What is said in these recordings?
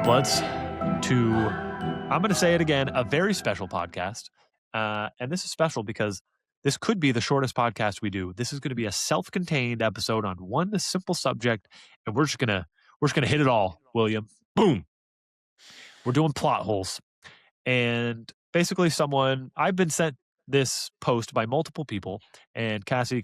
Bloods, to, I'm going to say it again, a very special podcast. And this is special because this could be the shortest podcast we do. This is going to be a self-contained episode on one simple subject, and we're just gonna hit it all, William. Boom. We're doing plot holes. And basically I've been sent this post by multiple people, and Cassie she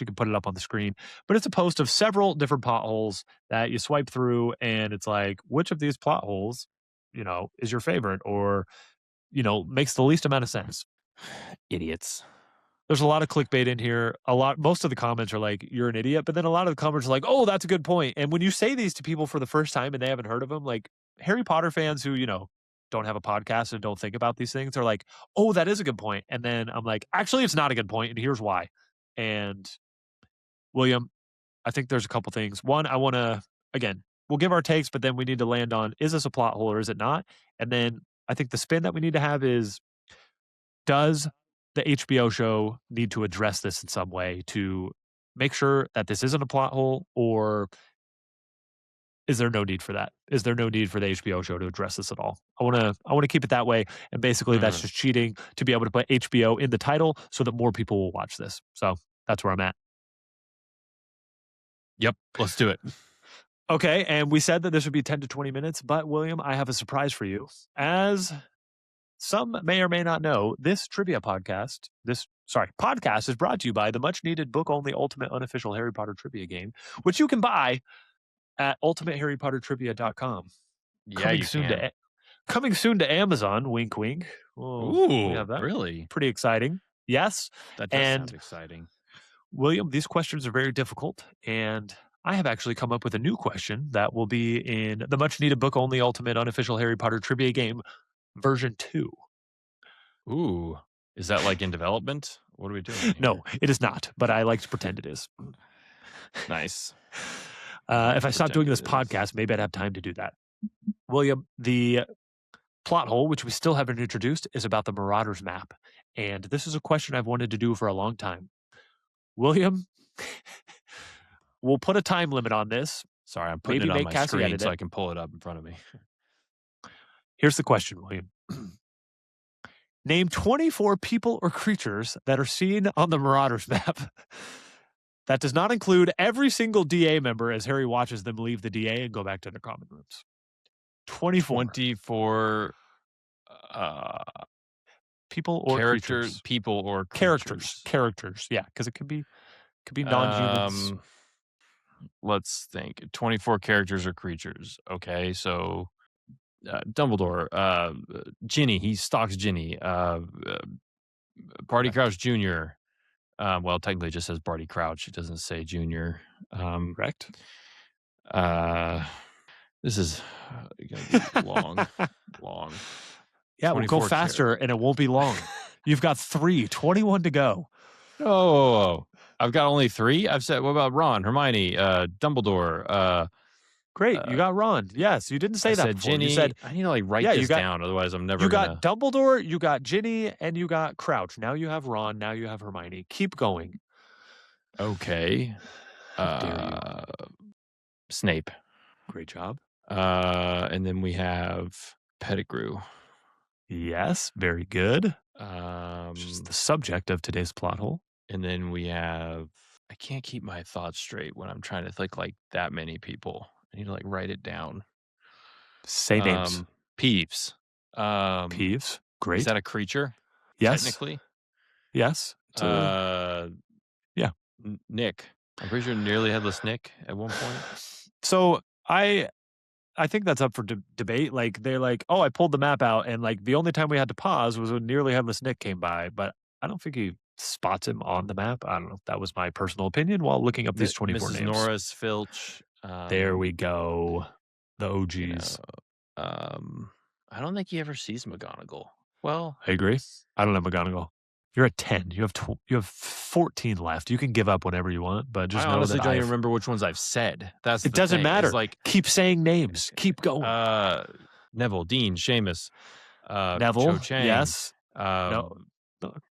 can put it up on the screen, but it's a post of several different plot holes that you swipe through, and it's like, which of these plot holes, is your favorite, or, makes the least amount of sense? Idiots. There's a lot of clickbait in here. Most of the comments are like, you're an idiot, but then a lot of the comments are like, oh, that's a good point. And when you say these to people for the first time and they haven't heard of them, like Harry Potter fans who, don't have a podcast and don't think about these things are like, oh, that is a good point. And then I'm like, actually, it's not a good point, and here's why. And William, I think there's a couple things. One, again, we'll give our takes, but then we need to land on, is this a plot hole or is it not? And then I think the spin that we need to have is, does the HBO show need to address this in some way to make sure that this isn't a plot hole, or is there no need for that? Is there no need for the HBO show to address this at all? I want to keep it that way, and basically that's just cheating to be able to put HBO in the title so that more people will watch this. So that's where I'm at. Yep, let's do it. Okay, and we said that this would be 10 to 20 minutes, but William, I have a surprise for you. As some may or may not know, this podcast is brought to you by the much-needed book-only Ultimate Unofficial Harry Potter Trivia game, which you can buy at ultimateharrypottertrivia.com. Yeah, you can. Coming soon to Amazon, wink, wink. Ooh, really? Pretty exciting. Yes. That does sound exciting. William, these questions are very difficult, and I have actually come up with a new question that will be in the much-needed book-only Ultimate Unofficial Harry Potter Trivia game version 2. Ooh. Is that like in development? What are we doing here? No, it is not, but I like to pretend it is. Nice. If I stopped doing this podcast, maybe I'd have time to do that. William, the plot hole, which we still haven't introduced, is about the Marauders map. And this is a question I've wanted to do for a long time. William, we'll put a time limit on this. Sorry, I'm putting it on my screen so I can pull it up in front of me. Here's the question, William. Name 24 people or creatures that are seen on the Marauders map. That does not include every single DA member as Harry watches them leave the DA and go back to their common rooms. 24 people or characters. Creatures. People or creatures. Characters. Yeah, because it could be non-humans. Let's think. 24 characters or creatures. Okay, so Dumbledore, Ginny, he stalks Ginny. Barty Crouch Jr. Well, technically it just says Barty Crouch. It doesn't say Junior. Correct. This is going to be long. Yeah, we'll go faster and it won't be long. You've got 21 to go. Oh, I've got only 3? I've said, what about Ron, Hermione, Dumbledore? Great, you got Ron. Yes, you didn't say that before. Ginny. You said, I need to write this down, otherwise I'm never gonna... You got Dumbledore, you got Ginny, and you got Crouch. Now you have Ron, now you have Hermione. Keep going. Okay. Snape. Great job. And then we have Pettigrew. Yes, very good. Which is the subject of today's plot hole. And then we have... I can't keep my thoughts straight when I'm trying to think like that many people. I need to write it down. Say names. Peeves. Peeves. Great. Is that a creature? Yes. Technically? Yes. Yeah. Nick. I'm pretty sure Nearly Headless Nick at one point. So I think that's up for debate. They're like, oh, I pulled the map out, and the only time we had to pause was when Nearly Headless Nick came by. But I don't think he spots him on the map. I don't know. That was my personal opinion while looking up these 24 names. Norris Filch. There we go. The OGs. I don't think he ever sees McGonagall. Well, I agree. I don't have McGonagall. You're at 10. You have 14 left. You can give up whenever you want, but just I honestly don't even remember which ones I've said. It doesn't matter. Keep saying names. Keep going. Neville, Dean, Seamus, Neville. Cho Chang. Yes. No,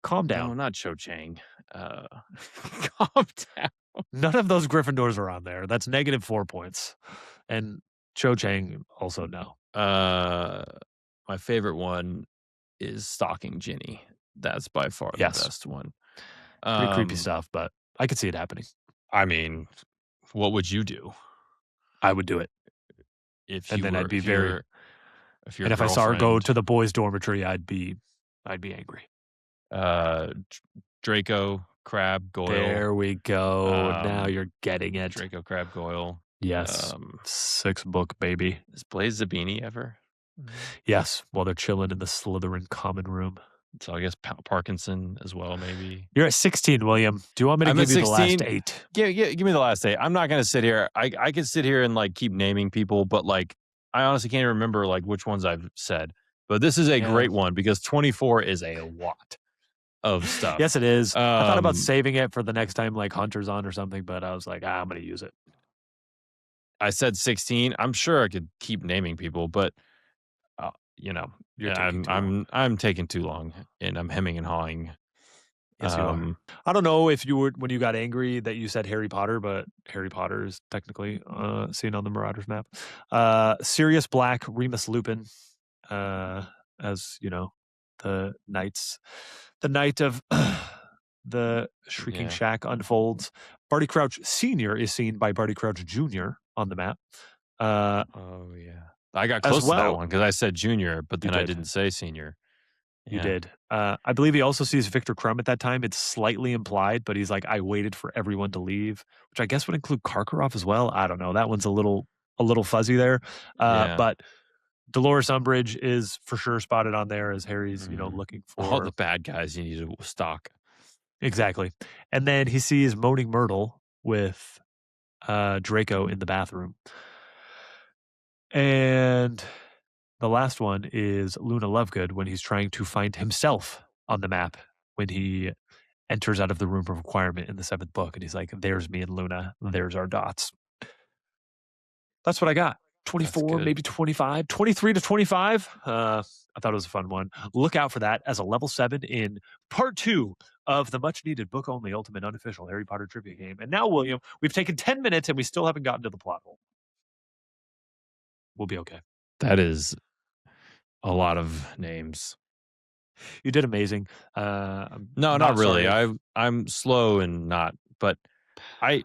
calm down. No, not Cho Chang. Calm down. None of those Gryffindors are on there. That's -4 points. And Cho Chang, also no. Uh, my favorite one is Stalking Ginny. That's by far the Yes, best one. pretty creepy Um, stuff, but I could see it happening. I mean, what would you do I would do it, if and you then were I'd be very if your and if I saw her go girlfriend, to the boys' dormitory, I'd be angry. Draco, Crab, Goyle, There we go. Now um, you're getting it. Draco, Crab, Goyle. Yes. Um, 6 book, baby. is Blaze Zabini ever? Yes, while they're chilling in the Slytherin common room. So I guess Parkinson as well, maybe. You're at 16, William. Do you want me to I'm at give you the last 16. 8? Give me the last 8. I'm not gonna sit here. I could sit here and like keep naming people, but like I honestly can't remember like which ones I've said. But this is a Yeah. great one because 24 is a lot of stuff. Yes, it is. I thought about Um, saving it for the next time, like, Hunter's on or something, but I was like, "Ah, I'm gonna use it." I said 16. I'm sure I could keep naming people, but you know, You're taking too long. I'm taking too long and I'm hemming and hawing. Yes, you are. Um, I don't know if you were when you got angry that you said Harry Potter, but Harry Potter is technically, seen on the Marauders map. Sirius Black, Remus Lupin, uh, as, the knights the night of the Shrieking yeah. Shack unfolds. Barty Crouch Sr. is seen by Barty Crouch Jr. on the map. Oh yeah. I got As close to that well one because I said junior, but you then I did. didn't say senior. You Yeah. did. I believe he also sees Victor Crumb at that time. It's slightly implied, but he's like, "I waited for everyone to leave," which I guess would include Karkaroff as well. I don't know. That one's a little fuzzy there. Yeah. But Dolores Umbridge is for sure spotted on there as Harry's, Mhm. looking All the for bad guys you need to stalk. exactly. And then he sees Moaning Myrtle with Draco in the bathroom. And the last one is Luna Lovegood when he's trying to find himself on the map when he enters out of the room of requirement in the 7th book, and he's like, "There's me and Luna. There's our dots." That's what I got. That's 24, good. maybe 25, 23 to 25. I thought it was a fun one. Look out for that as a level 7 in part 2 of the much needed book only ultimate unofficial Harry Potter trivia game. And now, William, we've taken 10 minutes and we still haven't gotten to the plot hole. We'll be okay. That is a lot of names. You did amazing. I'm No, not not really. sorry if I'm slow and not, but I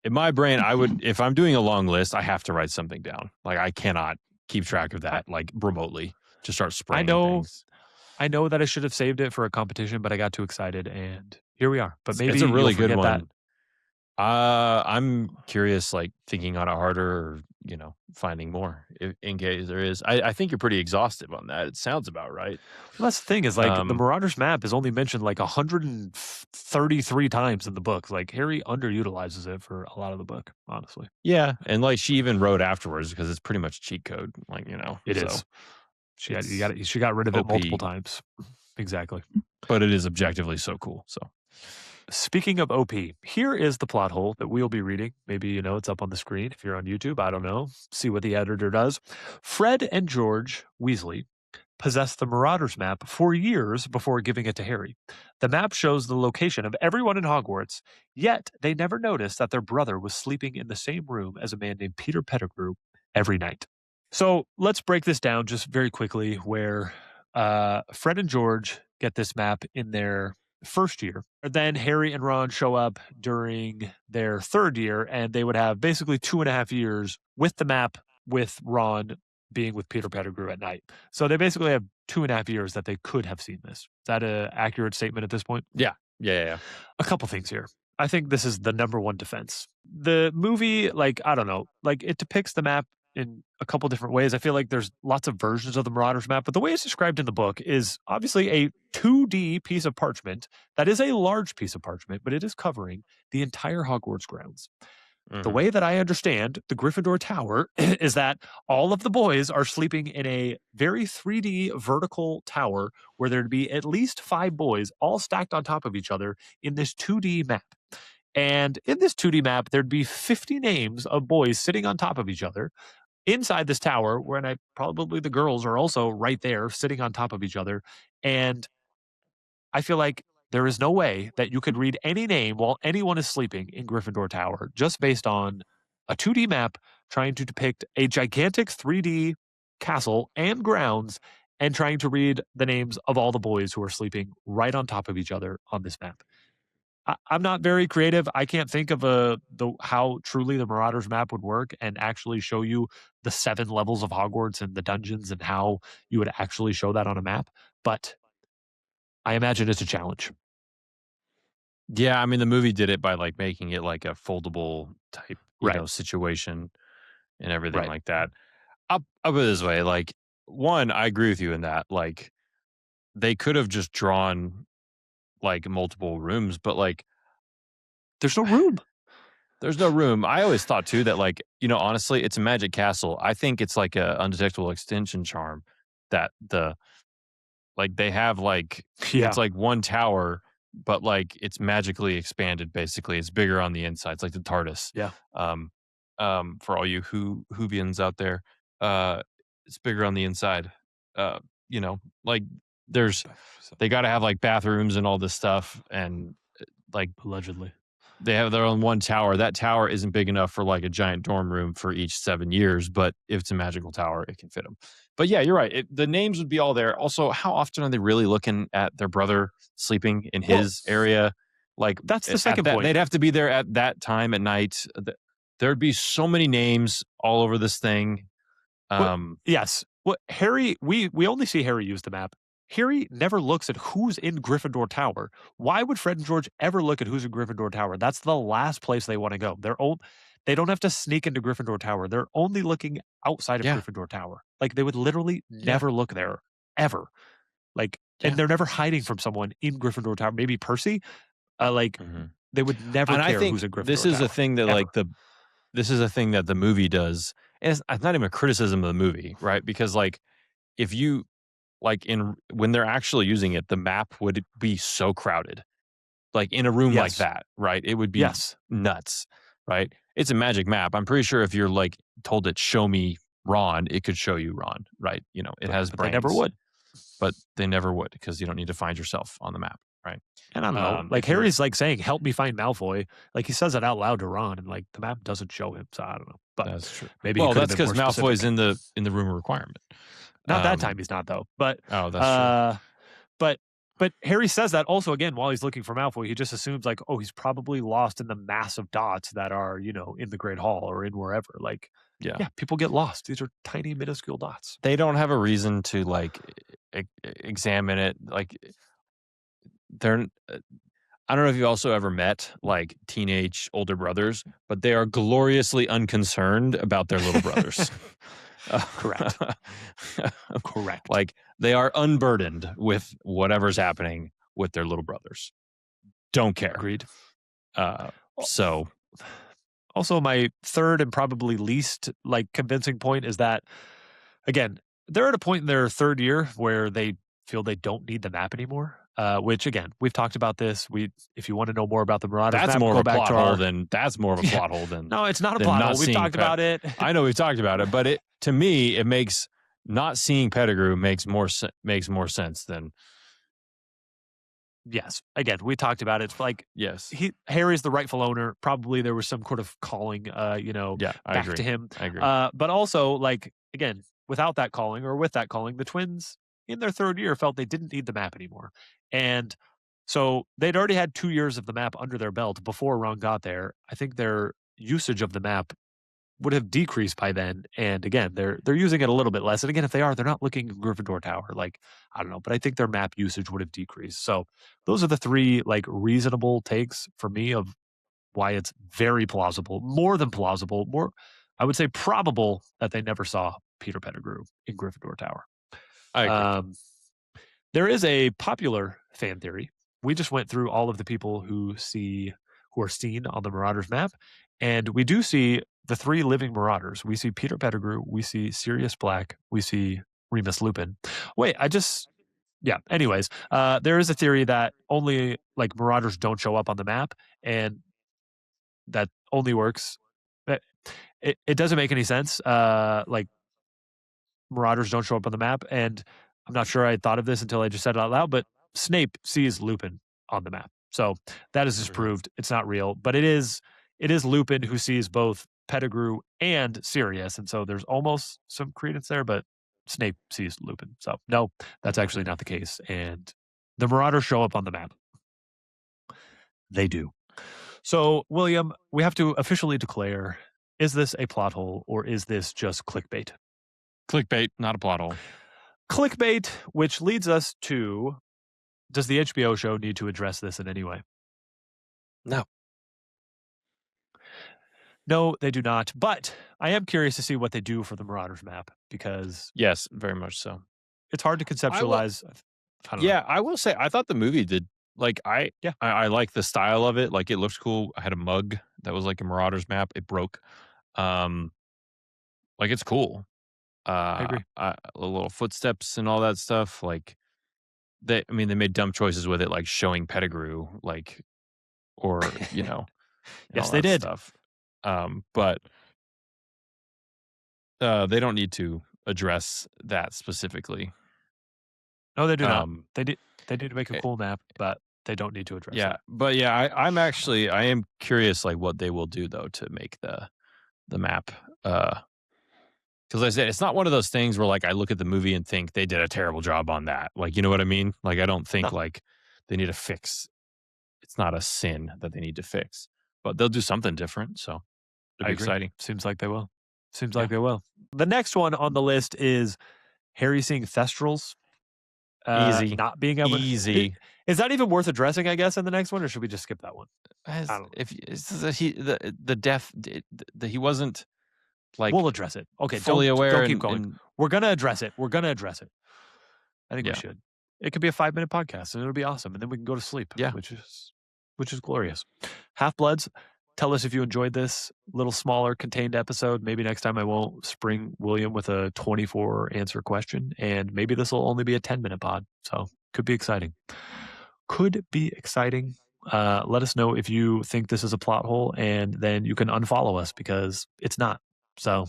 in my brain I would if I'm doing a long list, I have to write something down. Like I cannot keep track of I, that like remotely. Just start I spraying know things. I know that I should have saved it for a competition, but I got too excited and here we are. But maybe It's a you'll really good forget that. one. I'm curious, like thinking on it harder, or finding more in case there is. I think you're pretty exhaustive on that. It sounds about right. Well, that's the thing is like the Um, Marauders map is only mentioned like 133 times in the book. Like Harry underutilizes it for a lot of the book, honestly. yeah, and like she even wrote afterwards because it's pretty much cheat code, like It so is. it's She got rid of it multiple OP, times. Exactly. but it is objectively so cool. So Speaking of OP, here is the plot hole that we'll be reading. Maybe it's up on the screen if you're on YouTube. I don't know. See what the editor does. Fred and George Weasley possessed the Marauders map for years before giving it to Harry. The map shows the location of everyone in Hogwarts, yet they never noticed that their brother was sleeping in the same room as a man named Peter Pettigrew every night. So let's break this down just very quickly where Fred and George get this map in their first year. Then Harry and Ron show up during their third year, and they would have basically 2.5 years with the map with Ron being with Peter Pettigrew at night. So they basically have 2.5 years that they could have seen this. Is that an accurate statement at this point? yeah, yeah. A couple things here. I think this is the number one defense. The movie, like, I don't know, like it depicts the map in a couple different ways. I feel like there's lots of versions of the Marauders map, but the way it's described in the book is obviously a 2D piece of parchment that is a large piece of parchment, but it is covering the entire Hogwarts grounds. The Hmm. way that I understand the Gryffindor Tower is that all of the boys are sleeping in a very 3D vertical tower where there'd be at least 5 boys all stacked on top of each other in this 2D map. And in this 2D map, there'd be 50 names of boys sitting on top of each other inside this tower, when probably the girls are also right there sitting on top of each other. And I feel like there is no way that you could read any name while anyone is sleeping in Gryffindor Tower just based on a 2D map trying to depict a gigantic 3D castle and grounds and trying to read the names of all the boys who are sleeping right on top of each other on this map. I'm not very creative. I can't think of how truly the Marauders map would work and actually show you the 7 levels of Hogwarts and the dungeons and how you would actually show that on a map, but I imagine it's a challenge. Yeah, I mean, the movie did it by, like, making it like a foldable type, Right, situation and everything right. like that. I'll put it this way, like, 1, I agree with you in that, like, they could have just drawn, like, multiple rooms, but, like, There's no room. there's no room. I always thought too that, like, honestly, it's a magic castle. I think it's like a undetectable extension charm that they have, like, it's Yeah, like one tower, but, like, it's magically expanded, basically. It's bigger on the inside. It's like the TARDIS. yeah. Um, for all you Whovians out there, uh, it's bigger on the inside. Uh, like, there's they gotta have, like, bathrooms and all this stuff, and, like, Allegedly. they have their own one tower. That tower isn't big enough for, like, a giant dorm room for each 7 years, but if it's a magical tower, it can fit them. But yeah, you're right. The names would be all there. Also, how often are they really looking at their brother sleeping in Well, his area? Like, that's the at second that point. they'd have to be there at that time at night. There'd be so many names all over this thing. What Um, yes. What Harry we only see Harry use the map. Harry never looks at who's in Gryffindor Tower. Why would Fred and George ever look at who's in Gryffindor Tower? That's the last place they wanna go. They don't have to sneak into Gryffindor Tower. They're only looking outside of yeah, Gryffindor Tower. Like, they would literally yeah, never look there, ever. Like, and yeah. they're never hiding from someone in Gryffindor Tower. Maybe Percy, like, Mhm. they would never And I care think who's in Gryffindor Tower, ever. this is a thing that the movie does, and it's not even a criticism of the movie, right? Because, like, if you like, in when they're actually using it, the map would be so crowded, like, in a room like Yes. that, right? It would be Yes. nuts, right? It's a magic map. I'm pretty sure if you're, like, told it, "Show me Ron," it could show you Ron, right? It has But they never brains, would. but they never would because you don't need to find yourself on the map, right? And I don't know, like, If you're Harry's, like, saying, "Help me find Malfoy." Like, he says it out loud to Ron, and, like, the map doesn't show him, so I don't know. But That's true. maybe he Well, could have that's been because more Malfoy's specific. in the room of requirement. Not that Um time he's not, though. But, oh, that's true. uh, but Harry says that also again while he's looking for Malfoy. He just assumes, like, "Oh, he's probably lost in the massive dots that are, in the Great Hall or in wherever." Like, Yeah. yeah, people get lost. These are tiny, minuscule dots. They don't have a reason to, like, examine it, like, they're I don't know if you also ever met, like, teenage older brothers, but they are gloriously unconcerned about their little brothers. Correct. Correct. Like, they are unburdened with whatever's happening with their little brothers. Don't care. Agreed. Uh, Al so Also, my third and probably least, like, convincing point is that, again, they're at a point in their 3rd year where they feel they don't need the map anymore, which, again, we've talked about this. If you wanna know more about the Marauders that's map, more of go a back plot to hole our than that's more of a Yeah. plot hole than No, it's not a plot not hole. We've seeing talked Pet about it. I know we've talked about it, but to me, it makes not seeing Pettigrew makes more sense than Yes. Again, we talked about it. It's like yes. Harry's the rightful owner. Probably there was some sort of calling, Yeah, I back to agree. him. I agree. But also, like, again, without that calling or with that calling, the twins in their 3rd year felt they didn't need the map anymore. And so they'd already had 2 years of the map under their belt before Ron got there. I think their usage of the map would have decreased by then. And again, they're using it a little bit less. And again, if they are, they're not looking at Gryffindor Tower. Like, I don't know, but I think their map usage would have decreased. So those are the 3 like reasonable takes for me of why it's very plausible, more than plausible, more I would say probable that they never saw Peter Pettigrew in Gryffindor Tower. I agree. Um, there is a popular fan theory. We just went through all of the people who are seen on the Marauders map, and we do see the 3 living Marauders. We see Peter Pettigrew, we see Sirius Black, we see Remus Lupin. Wait, I just yeah. Anyways, there is a theory that only like Marauders don't show up on the map, and that only works. It, it doesn't make any sense. Like Marauders don't show up on the map, and I'm not sure I thought of this until I just said it out loud, but Snape sees Lupin on the map. So that is Mhm. disproved. It's not real, but it is Lupin who sees both Pettigrew, and Sirius, and so there's almost some credence there, but Snape sees Lupin. So no, that's actually not the case. And the Marauders show up on the map. They do. So, William, we have to officially declare, is this a plot hole or is this just clickbait? Clickbait, not a plot hole. Clickbait, which leads us to, does the HBO show need to address this in any way? No. No, they do not. But I am curious to see what they do for the Marauders map because Yes, very much so. it's hard to I will conceptualize. I don't know. Yeah, I will say I thought the movie did like Yeah. I like the style of it. Like it looks cool. I had a mug that was like a Marauders map. It broke. Um like it's cool. I agree. Little footsteps and all that stuff. Like they made dumb choices with it, like showing Pettigrew, like or and Yes, all they that did. stuff. But they don't need to address that specifically. No, they do not. Um They did. They need to make a eh, cool map, but they don't need to address yeah, that. but yeah, I am curious like what they will do though to make the map. Because I said it's not one of those things where like I look at the movie and think they did a terrible job on that. Like, you know what I mean? Like I don't think No, like they need to fix. It's not a sin that they need to fix, but they'll do something different. So it'll I be agree. exciting. Seems like they will. Seems Yeah, like they will. The next one on the list is Harry seeing Thestrals, easy, not being able. easy. Is that even worth addressing? I guess in the next one, or should we just skip that one? I As don't know. if it's the death, he wasn't like We'll address it. Okay, fully don't aware keep going. and We're gonna address it. We're gonna address it. I think we yeah, should. It could be a 5-minute podcast, and it'll be awesome, and then we can go to sleep, yeah, which is glorious. Half Bloods, tell us if you enjoyed this little smaller contained episode. Maybe next time I won't spring William with a 24 answer question, and maybe this will only be a 10-minute pod. So could be exciting. Could be exciting. Let us know if you think this is a plot hole, and then you can unfollow us because it's not. So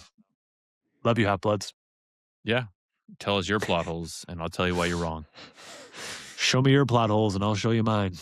love you, Half Bloods. yeah. Tell us your plot holes, and I'll tell you why you're wrong. Show me your plot holes, and I'll show you mine.